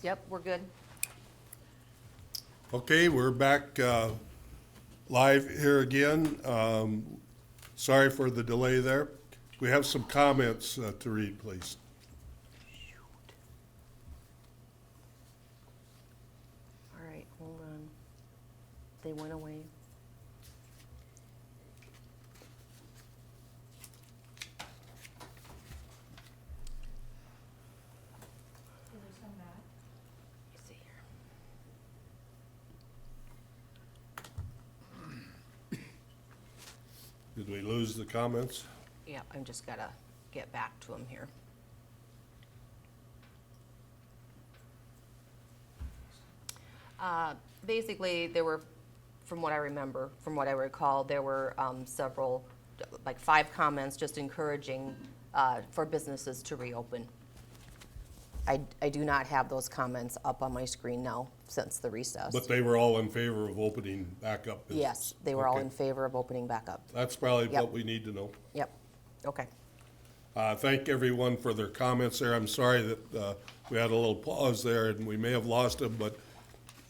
Yep, we're good. Okay, we're back live here again. Sorry for the delay there. We have some comments to read, please. All right, hold on. They went away. Let's see here. Did we lose the comments? Yeah, I'm just gotta get back to them here. Basically, there were, from what I remember, from what I recall, there were several, like 5 comments just encouraging for businesses to reopen. I do not have those comments up on my screen now since the recess. But they were all in favor of opening back up business? Yes, they were all Okay. in favor of opening back up. That's probably Yep. what we need to know. Yep, okay. Thank everyone for their comments there. I'm sorry that we had a little pause there and we may have lost them, but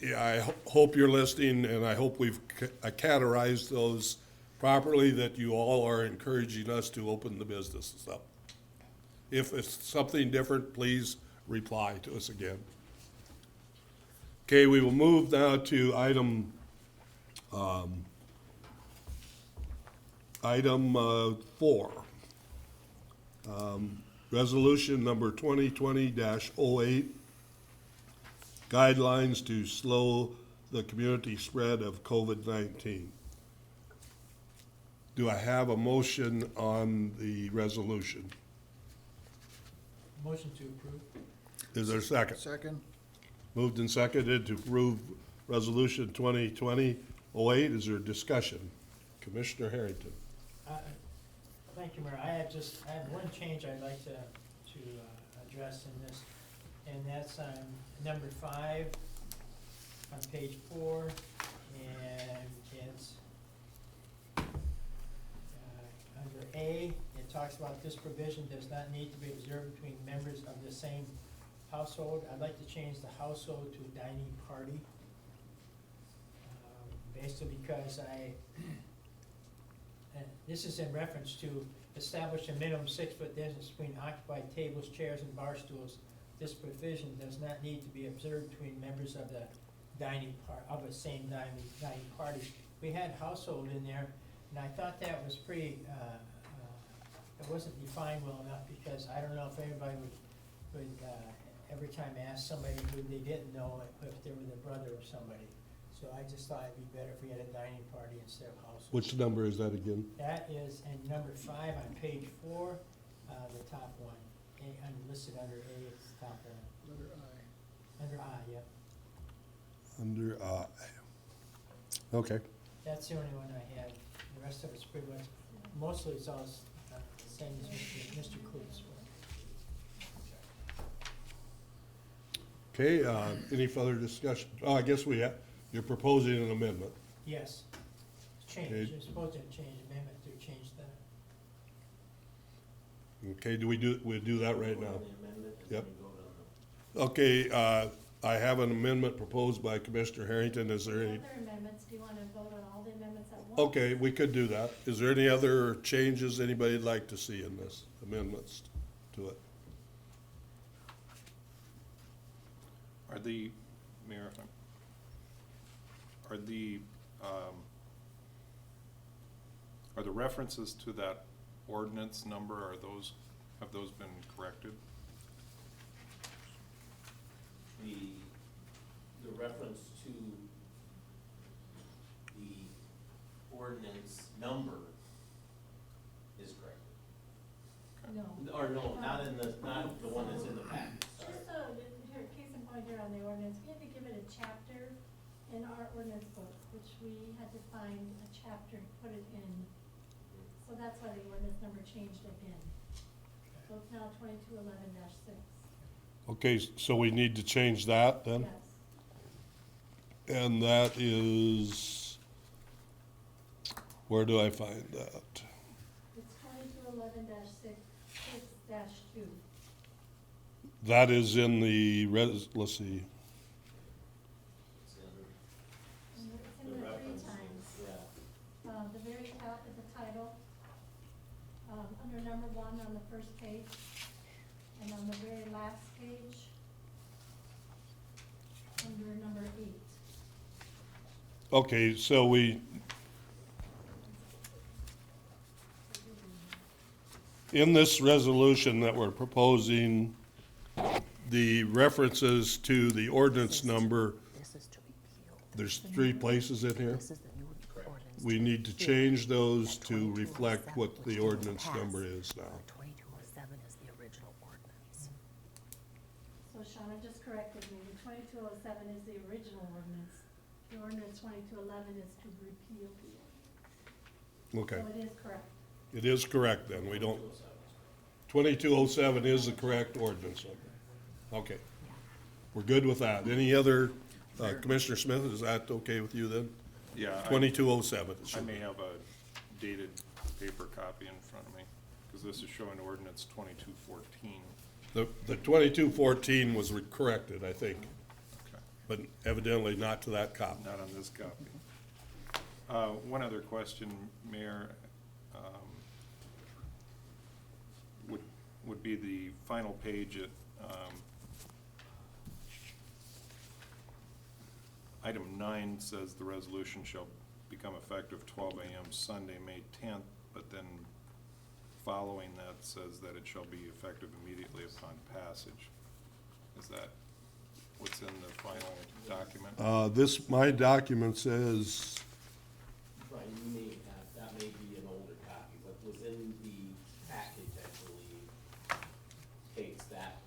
yeah, I hope you're listening and I hope we've categorized those properly, that you all are encouraging us to open the businesses up. If it's something different, please reply to us again. Okay, we will move now to item 4. Resolution number 2020-08, guidelines to slow the community spread of COVID-19. Do I have a motion on the resolution? Motion to approve. Is there a second? Second. Moved and seconded to approve resolution 2020-08. Is there discussion? Commissioner Harrington. Thank you, Mayor. I have one change I'd like to address in this, and that's on number 5 on page 4, and it's under A, it talks about this provision does not need to be observed between members of the same household. I'd like to change the household to dining party, basically because and this is in reference to establish a minimum 6-foot distance between occupied tables, chairs, and bar stools. This provision does not need to be observed between members of the a same dining party. We had household in there, and I thought that was pretty, it wasn't defined well enough, because I don't know if anybody would every time ask somebody who they didn't know if they were their brother or somebody. So I just thought it'd be better if we had a dining party instead of household. Which number is that again? That is in number 5 on page 4, the top one. I'm listed under A, it's the top one. Letter I. Under I, yep. Under okay. That's the only one I had. The rest of it's pretty much, mostly it's all the same as Mr. Kluge's one. Okay, any further discussion? Oh, I guess you're proposing an amendment. Yes. Change, Okay. you're supposed to change amendment to change that. Okay, we'll do that right now? Yep. Okay, I have an amendment proposed by Commissioner Harrington. Is there any? Other amendments, do you want to vote on all the amendments at once? Okay, we could do that. Is there any other changes anybody'd like to see in this, amendments to it? Are the, Mayor, are the references to that ordinance number, have those been corrected? The reference to the ordinance number is corrected. No. Or no, not the one that's in the packet, sorry. Just so, here, case in point here on the ordinance, we had to give it a chapter in our ordinance book, which we had to find a chapter and put it in. So that's why the ordinance number changed again. So it's now 2211-6. Okay, so we need to change that then? Yes. And that is, where do I find that? It's 2211-6, 6-2. That is in the let's see, It's under It's in the there three references, times. yeah. The very top is the title, under number 1 on the first page, and on the very last page, under number 8. okay, so in this resolution that we're proposing, the references to the ordinance number, This is to repeal. there's 3 places in here. This is the new ordinance. We need to change those to reflect what the ordinance number is now. 2207 is the original ordinance. So Shauna just corrected me, the 2207 is the original ordinance. The ordinance 2211 is to repeal the ordinance. Okay, So it is correct. it is correct then, we don't, 2207 is the correct ordinance number. Okay, we're good with that. Any other, Commissioner Smith, is that okay with you then? Yeah, 2207. I may have a dated paper copy in front of me, because this is showing ordinance 2214. The 2214 was corrected, I think, Okay. but evidently not to that copy. Not on this copy. One other question, Mayor, would be the final page at, item 9 says the resolution shall become effective 12 a.m. Sunday, May 10th, but then following that says that it shall be effective immediately upon passage. Is that what's in the final document? My document says, Right, you may have, that may be an older copy, what was in the package, I believe, takes that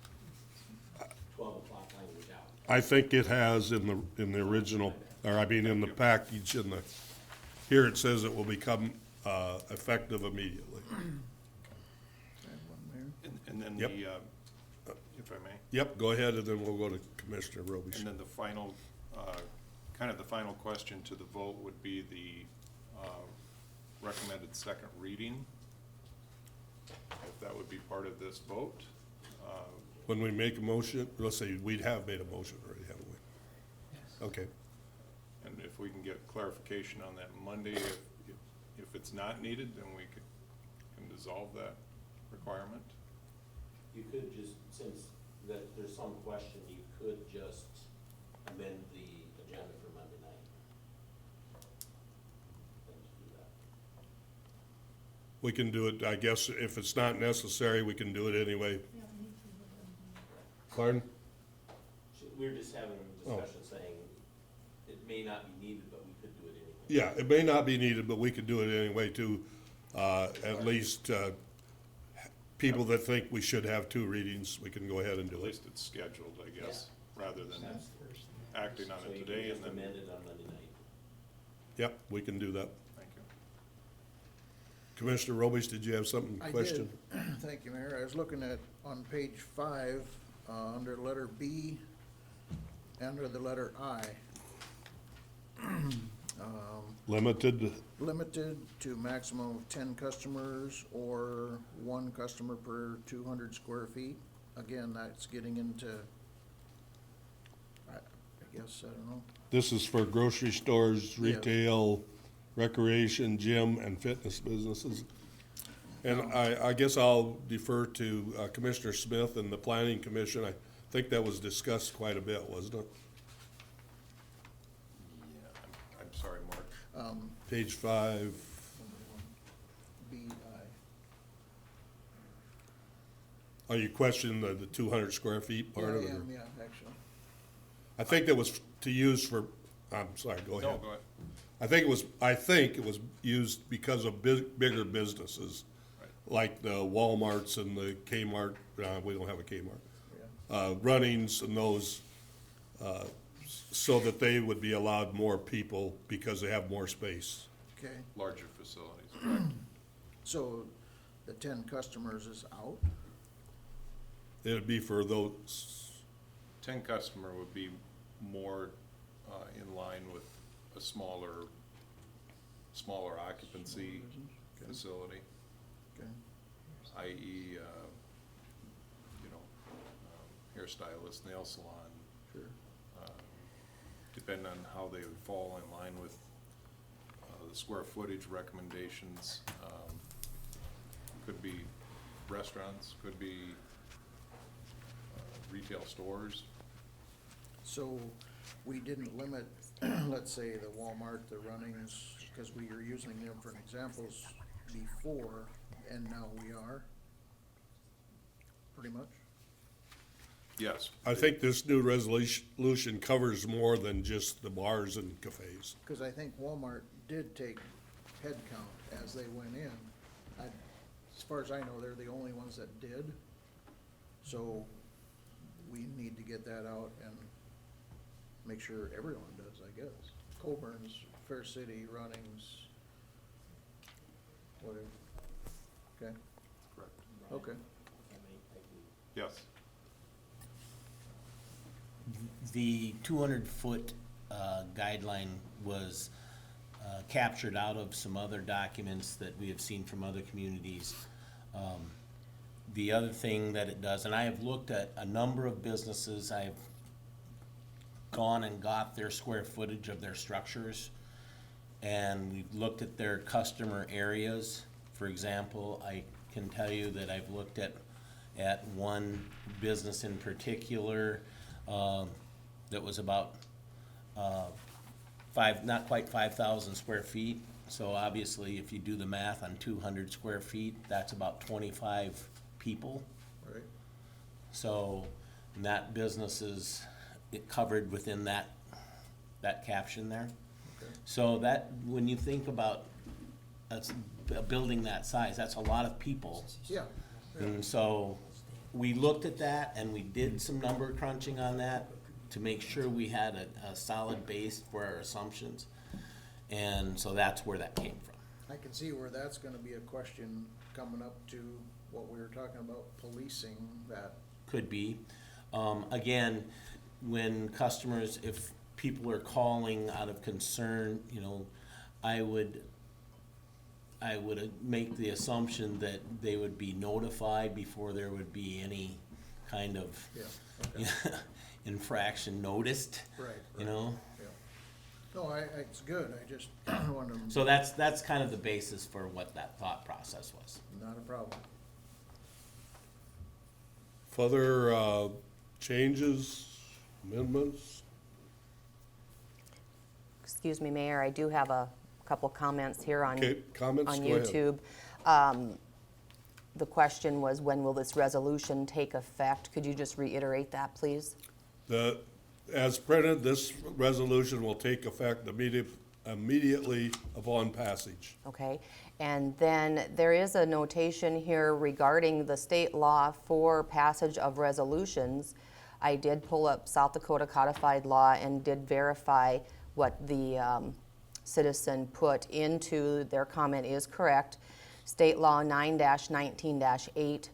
12 o'clock language out. I think it has in the original, or I mean, in the package, here it says it will become, effective immediately. And then Yep. if I may, Yep, go ahead, and then we'll go to Commissioner Robish. and then the final, kind of the final question to the vote would be the recommended second reading. If that would be part of this vote. When we make a motion, let's say, we'd have made a motion already, haven't we? Yes. Okay, And if we can get clarification on that Monday, if it's not needed, then we can dissolve that requirement. You could just, since that there's some question, you could just amend the agenda for Monday night. Then to do that. we can do it, I guess, if it's not necessary, we can do it anyway. We don't need to, but then- Pardon? We're just having a Oh. discussion saying it may not be needed, but we could do it anyway. Yeah, it may not be needed, but we could do it anyway to, at least, people that think we should have 2 readings, we can go ahead and At do it. least it's scheduled, I guess, rather than That's the first thing. acting on So it you today can and just then. amend it on Monday night. Yep, we can do that. Thank you. Commissioner Robish, did you have something, I question? did. Thank you, Mayor. I was looking at, on page 5, under letter B, under the letter I. Limited, Limited to maximum of 10 customers or 1 customer per 200 square feet. Again, that's getting into, I guess, I don't know. this is for grocery stores, Yes. retail, recreation, gym, and fitness businesses. And I guess I'll defer to Commissioner Smith and the Planning Commission. I think that was discussed quite a bit, wasn't it? Yeah, I'm sorry, Mark. Page 5. BI. Are you questioning the 200 square feet Yeah, part I of it? or- am, yeah, actually. I think that was to use for, I'm sorry, go No, ahead. go ahead. I think it was used because of bigger businesses, Right. like the Walmarts and the Kmart, we don't have a Kmart, Yeah. Runnings and those, so that they would be allowed more people because they have more space. Okay, Larger facilities, correct. so the 10 customers is out? It would be for those, 10 customer would be more in line with a smaller occupancy Okay. facility, Okay, i.e., hairstylist, nail salon, Sure. depending on how they would fall in line with the square footage recommendations. Could be restaurants, could be retail stores. So we didn't limit, let's say, the Walmart, the Runnings, because we were using them for examples before, and now we are? Pretty much? Yes. I think this new resolution covers more than just the bars and cafes. Because I think Walmart did take head count as they went in. As far as I know, they're the only ones that did. So we need to get that out and make sure everyone does, I guess. Coburn's, Fair City, Runnings, whatever. Okay, Correct. okay. Yes. The 200-foot guideline was captured out of some other documents that we have seen from other communities. The other thing that it does, and I have looked at a number of businesses, I have gone and got their square footage of their structures, and we've looked at their customer areas. For example, I can tell you that I've looked at one business in particular that was about not quite 5,000 square feet. So obviously, if you do the math on 200 square feet, that's about 25 people. Right. So and that business is covered within that caption there. Okay. So that, when you think about a building that size, that's a lot of people. Yeah. And so we looked at that and we did some number crunching on that to make sure we had a solid base for our assumptions. And so that's where that came from. I can see where that's gonna be a question coming up to what we were talking about, policing that. Could be. Again, when customers, if people are calling out of concern, you know, I would make the assumption that they would be notified before there would be any kind of Yeah, okay. infraction noticed, Right. you know? Yeah. No, it's good, I just wanted to. So that's kind of the basis for what that thought process was. Not a problem. Further changes, amendments? Excuse me, Mayor, I do have a couple comments here on Okay, comments, on go ahead. YouTube. The question was, when will this resolution take effect? Could you just reiterate that, please? As printed, this resolution will take effect immediately upon passage. Okay, and then there is a notation here regarding the state law for passage of resolutions. I did pull up South Dakota codified law and did verify what the citizen put into their comment is correct. State Law 9-19-8,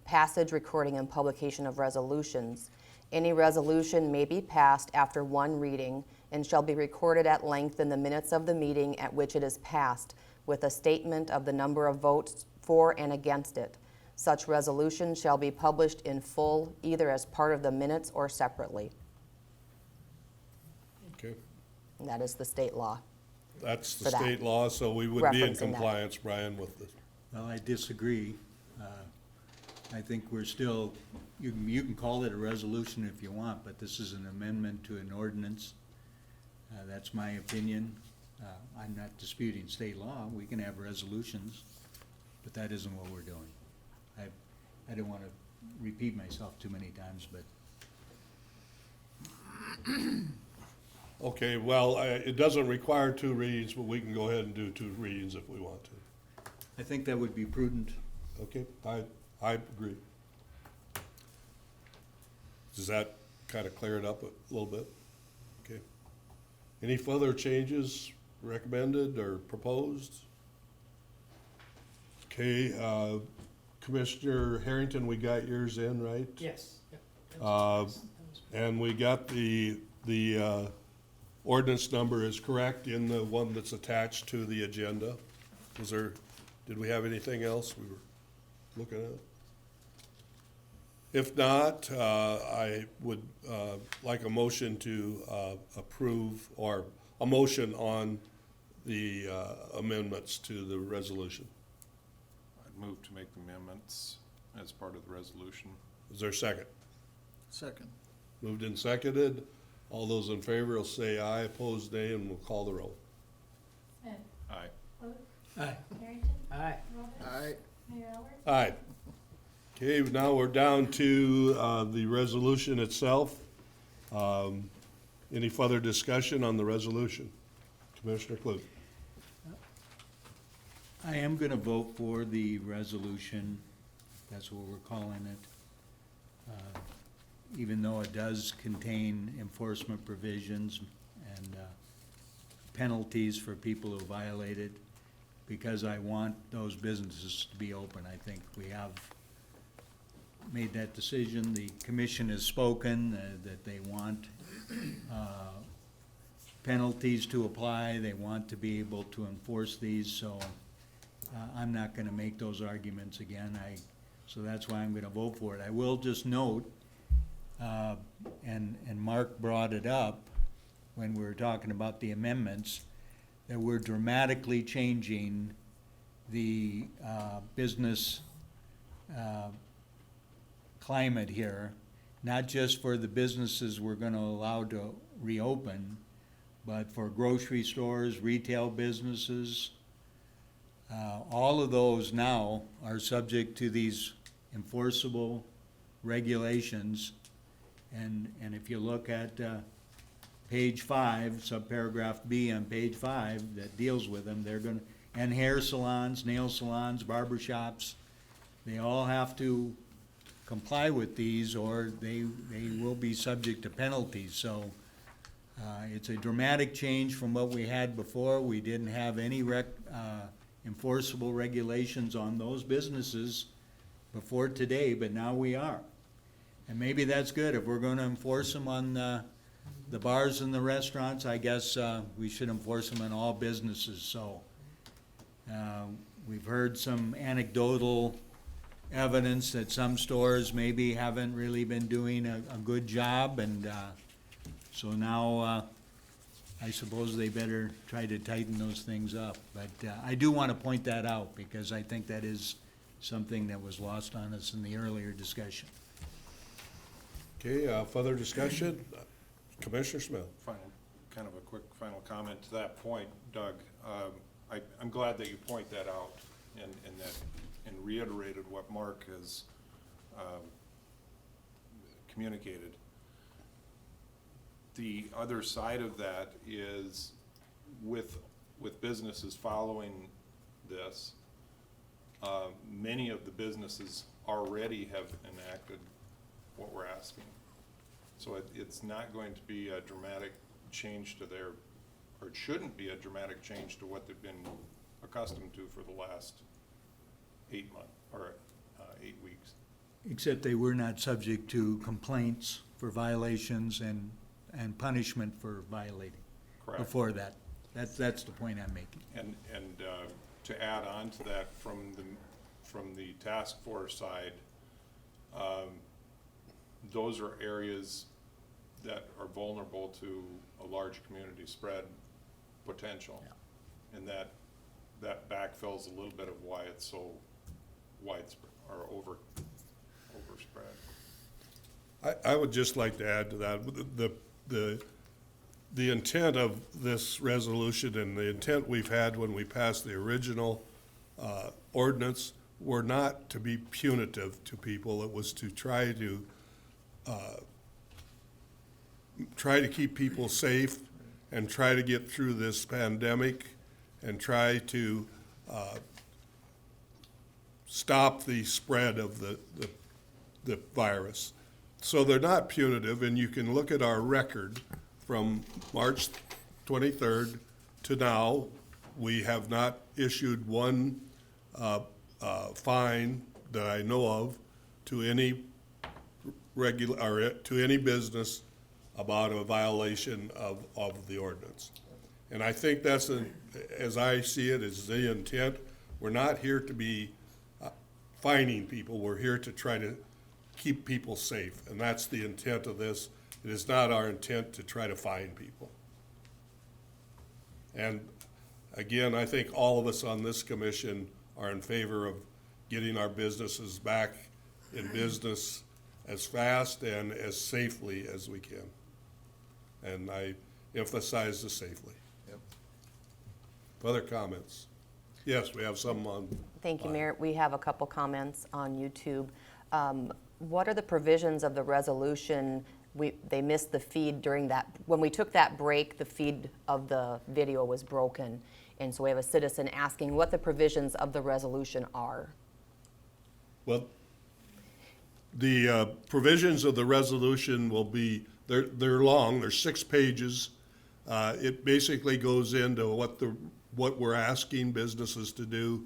passage, recording, and publication of resolutions. Any resolution may be passed after one reading and shall be recorded at length in the minutes of the meeting at which it is passed, with a statement of the number of votes for and against it. Such resolution shall be published in full, either as part of the minutes or separately. Okay, And that is the state law. that's the For that. state law, so we would be in Referencing that. compliance, Brian, with this. Well, I disagree. I think we're still, you can call it a resolution if you want, but this is an amendment to an ordinance. That's my opinion. I'm not disputing state law. We can have resolutions, but that isn't what we're doing. I don't want to repeat myself too many times, but Okay, well, it doesn't require 2 readings, but we can go ahead and do 2 readings if we want to. I think that would be prudent. Okay, I agree. Does that kind of clear it up a little bit? Okay. Any further changes recommended or proposed? Okay, Commissioner Harrington, we got yours in, right? Yes. Yep. And we got the ordinance number is correct in the one that's attached to the agenda. Did we have anything else we were looking at? If not, I would like a motion to approve, or a motion on the amendments to the resolution. I'd move to make the amendments as part of the resolution. Is there a second? Second. Moved and seconded. All those in favor will say aye, opposed nay, and we'll call the roll. Smith, Aye. Luce, Aye. Harrington, Aye. Roldan, Aye. Mayor Albert. Aye. Okay, now we're down to the resolution itself. Any further discussion on the resolution? Commissioner Clute. I am gonna vote for the resolution, that's what we're calling it. Even though it does contain enforcement provisions and penalties for people who violate it, because I want those businesses to be open. I think we have made that decision. The commission has spoken that they want penalties to apply. They want to be able to enforce these, so I'm not gonna make those arguments again. So that's why I'm gonna vote for it. I will just note, and Mark brought it up when we were talking about the amendments, that we're dramatically changing the business climate here, not just for the businesses we're gonna allow to reopen, but for grocery stores, retail businesses. All of those now are subject to these enforceable regulations. And if you look at page 5, subparagraph B on page 5, that deals with them, they're gonna, and hair salons, nail salons, barber shops, they all have to comply with these, or they will be subject to penalties. So it's a dramatic change from what we had before. We didn't have any enforceable regulations on those businesses before today, but now we are. And maybe that's good. If we're gonna enforce them on the bars and the restaurants, I guess we should enforce them on all businesses. So we've heard some anecdotal evidence that some stores maybe haven't really been doing a good job, and so now I suppose they better try to tighten those things up. But I do want to point that out, because I think that is something that was lost on us in the earlier discussion. Okay, further discussion? Commissioner Smith. Kind of a quick final comment to that point, Doug. I'm glad that you point that out and reiterated what Mark has communicated. The other side of that is with businesses following this, many of the businesses already have enacted what we're asking. So it's not going to be a dramatic change to their, or it shouldn't be a dramatic change to what they've been accustomed to for the last 8 months, or 8 weeks. Except they were not subject to complaints for violations and punishment for violating. Correct. Before that. That's the point I'm making. And to add on to that, from the task force side, those are areas that are vulnerable to a large community spread potential. Yeah. And that backfills a little bit of why it's so widespread, or overspread. I would just like to add to that, the intent of this resolution and the intent we've had when we passed the original ordinance were not to be punitive to people. It was to try to keep people safe and try to get through this pandemic and try to stop the spread of the virus. So they're not punitive, and you can look at our record from March 23rd to now. We have not issued one fine that I know of to any to any business about a violation of the ordinance. And I think that's, as I see it, is the intent. We're not here to be fining people. We're here to try to keep people safe, and that's the intent of this. It is not our intent to try to fine people. And again, I think all of us on this commission are in favor of getting our businesses back in business as fast and as safely as we can. And I emphasize the safely. Yep. Other comments? Yes, we have some on. Thank you, Mayor. We have a couple comments on YouTube. What are the provisions of the resolution? They missed the feed during that, when we took that break, the feed of the video was broken. And so we have a citizen asking what the provisions of the resolution are. Well, the provisions of the resolution will be, they're long, they're 6 pages. It basically goes into what we're asking businesses to do.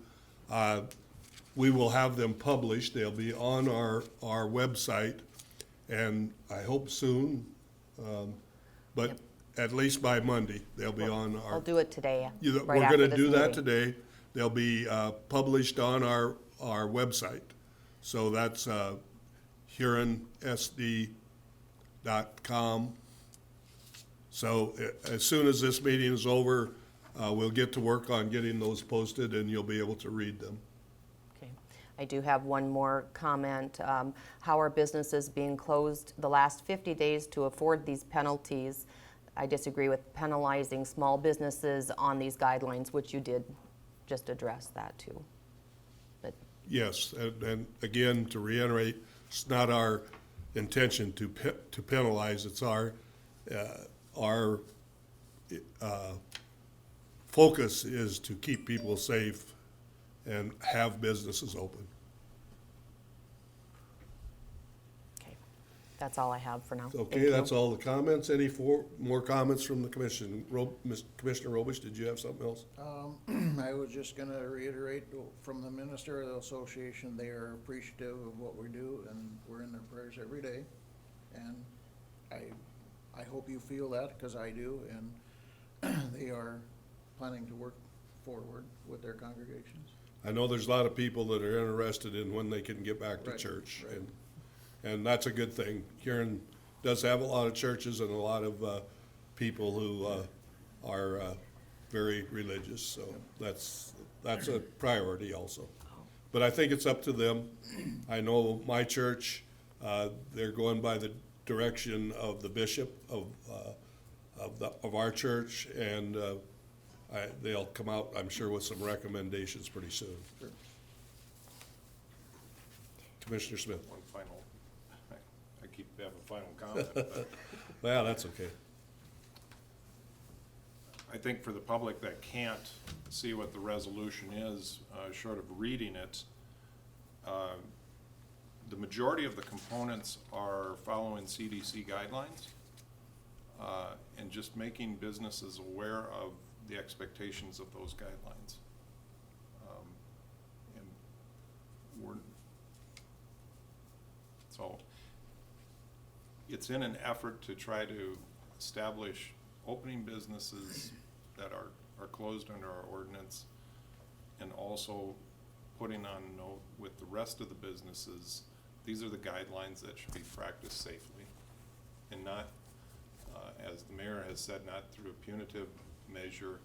We will have them published, they'll be on our website, and I hope soon, but at least by Monday, they'll be on our. I'll do it today, We're right after gonna this do that meeting. today. They'll be published on our website. So that's HuronSD.com. So as soon as this meeting is over, we'll get to work on getting those posted, and you'll be able to read them. Okay. I do have one more comment. How are businesses being closed the last 50 days to afford these penalties? I disagree with penalizing small businesses on these guidelines, which you did just address that too. But Yes, and again, to reiterate, it's not our intention to penalize. It's our focus is to keep people safe and have businesses open. okay, that's all I have for now. Thank Okay, you. that's all the comments. Any more comments from the commission? Commissioner Robish, did you have something else? I was just gonna reiterate from the minister of the association, they are appreciative of what we do, and we're in their prayers every day. And I hope you feel that, because I do, and they are planning to work forward with their congregations. I know there's a lot of people that are interested in when they can get back to Right, church, right. and that's a good thing. Huron does have a lot of churches and a lot of people who are very religious, so that's a priority also. But I think it's up to them. I know my church, they're going by the direction of the bishop of our church, and they'll come out, I'm sure, with some recommendations pretty soon. Sure. Commissioner Smith. One final, I keep having a final comment, but Well, that's okay. I think for the public that can't see what the resolution is, short of reading it, the majority of the components are following CDC guidelines, and just making businesses aware of the expectations of those guidelines. And so it's in an effort to try to establish opening businesses that are closed under our ordinance, and also putting on note with the rest of the businesses, these are the guidelines that should be practiced safely, and not, as the mayor has said, not through a punitive measure,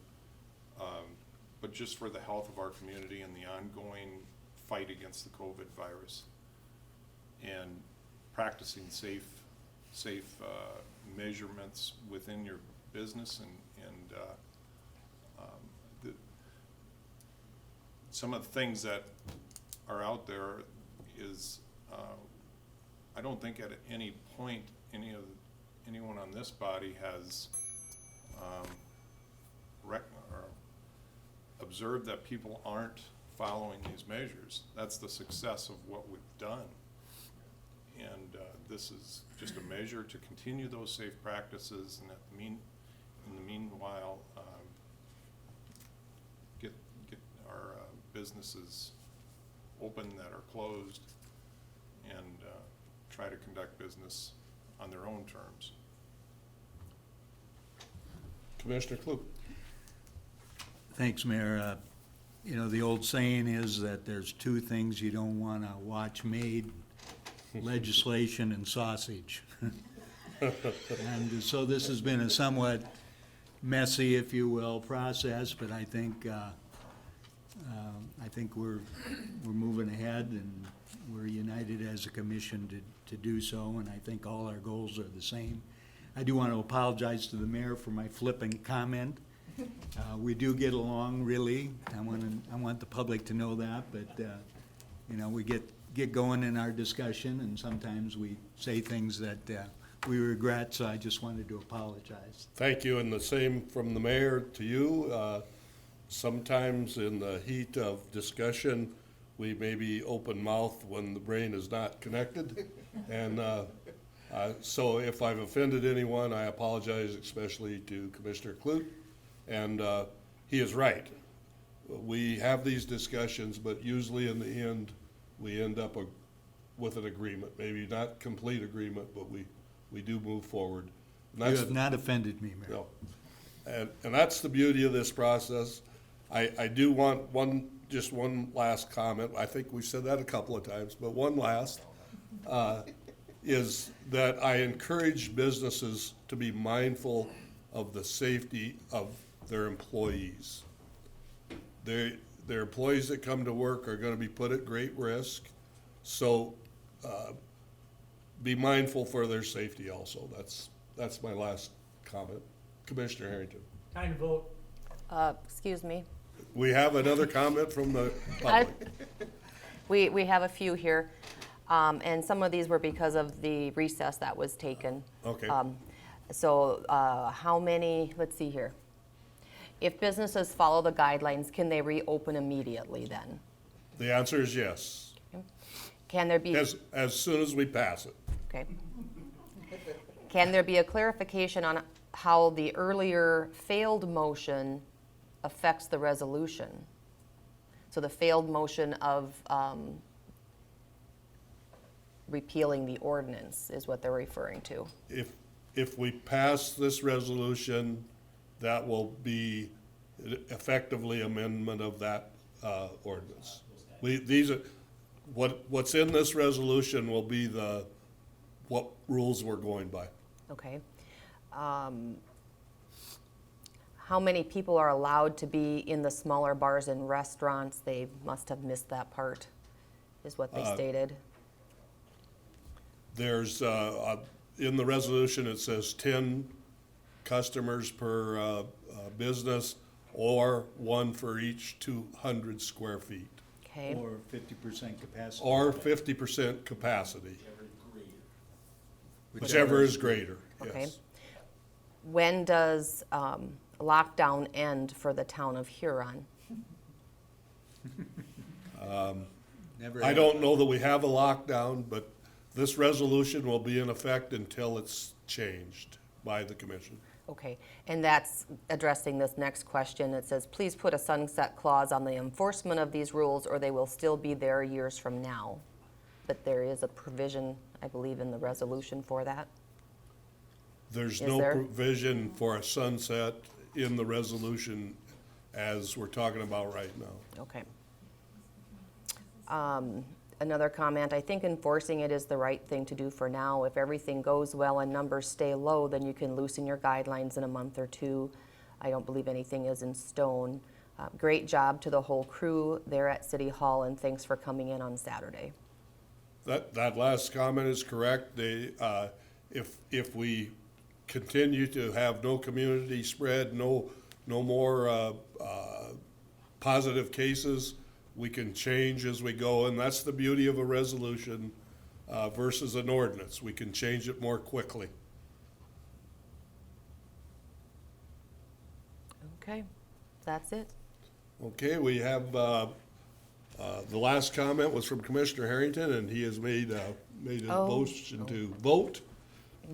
but just for the health of our community and the ongoing fight against the COVID virus, and practicing safe measurements within your business, and some of the things that are out there is, I don't think at any point anyone on this body has observed that people aren't following these measures. That's the success of what we've done. And this is just a measure to continue those safe practices, and in the meanwhile, get our businesses open that are closed, and try to conduct business on their own terms. Commissioner Kloop. Thanks, Mayor. You know, the old saying is that there's two things you don't want to watch made, legislation and sausage. And so this has been a somewhat messy, if you will, process, but I think we're moving ahead and we're united as a commission to do so, and I think all our goals are the same. I do want to apologize to the mayor for my flippant comment. We do get along, really. I want the public to know that, but, you know, we get going in our discussion, and sometimes we say things that we regret, so I just wanted to apologize. Thank you, and the same from the mayor to you. Sometimes in the heat of discussion, we may be open mouth when the brain is not connected. And so if I've offended anyone, I apologize, especially to Commissioner Clute. And he is right. We have these discussions, but usually in the end, we end up with an agreement. Maybe not complete agreement, but we do move forward. And You that's have not offended me, Mayor. no. And that's the beauty of this process. I do want just one last comment. I think we've said that a couple of times, but one last, is that I encourage businesses to be mindful of the safety of their employees. Their employees that come to work are gonna be put at great risk, so, be mindful for their safety also. That's my last comment. Commissioner Harrington. Time to vote. Excuse me. We have another comment from the public. We have a few here, and some of these were because of the recess that was taken. Okay. So how many, let's see here. If businesses follow the guidelines, can they reopen immediately then? The answer is yes, Can there be, as soon as we pass it. okay. Can there be a clarification on how the earlier failed motion affects the resolution? So the failed motion of repealing the ordinance is what they're referring to. If we pass this resolution, that will be effectively amendment of that ordinance. These are, what's in this resolution will be what rules we're going by. Okay. How many people are allowed to be in the smaller bars and restaurants? They must have missed that part, is what they stated. There's, in the resolution, it says 10 customers per business, or one for each 200 square feet, Okay. Or 50% capacity. or 50% capacity, Every whichever is greater, Okay. yes. When does lockdown end for the town of Huron? Never I had- don't know that we have a lockdown, but this resolution will be in effect until it's changed by the commission. Okay, and that's addressing this next question. It says, please put a sunset clause on the enforcement of these rules or they will still be there years from now. But there is a provision, I believe, in the resolution for that. There's Is no there? provision for a sunset in the resolution as we're talking about right now. Okay. Another comment, I think enforcing it is the right thing to do for now. If everything goes well and numbers stay low, then you can loosen your guidelines in a month or two. I don't believe anything is in stone. Great job to the whole crew there at City Hall, and thanks for coming in on Saturday. That last comment is correct. If we continue to have no community spread, no more positive cases, we can change as we go, and that's the beauty of a resolution versus an ordinance. We can change it more quickly. Okay, that's it. Okay, we have, the last comment was from Commissioner Harrington, and he has made a Oh. motion to vote,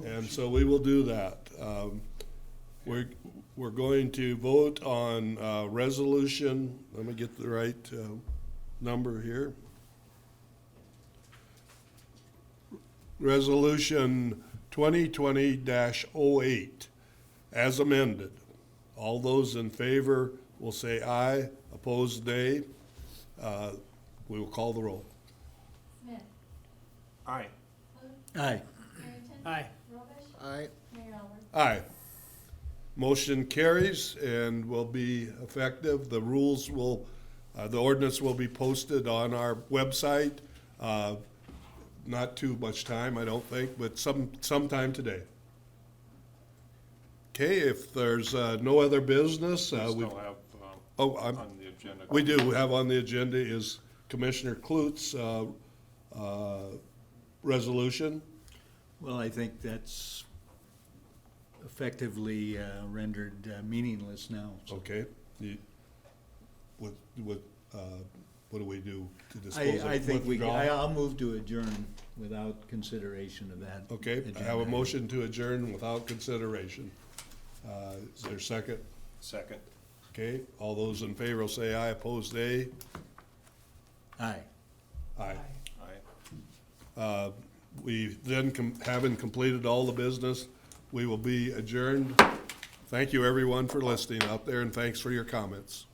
and so we will do that. We're going to vote on resolution, let me get the right number here. Resolution 2020-08, as amended. All those in favor will say aye, opposed nay. We will call the roll. Smith, Aye. Aye. Harrington? Aye. Robish? Aye. Mayor Albert? Aye. Motion carries and will be effective. The rules will, the ordinance will be posted on our website. Not too much time, I don't think, but sometime today. Okay, if there's no other business, We we, still have, oh, on the agenda. we do have on the agenda is Commissioner Klutz' resolution. Well, I think that's effectively rendered meaningless now. So Okay. What do we do to dispose of? I think withdraw? I'll move to adjourn without consideration of that. Okay, I have agenda a item. motion to adjourn without consideration. Is there a second? Second. Okay, all those in favor will say aye, opposed nay. Aye. Aye. Aye. We then, having completed all the business, we will be adjourned. Thank you, everyone, for listening out there, and thanks for your comments.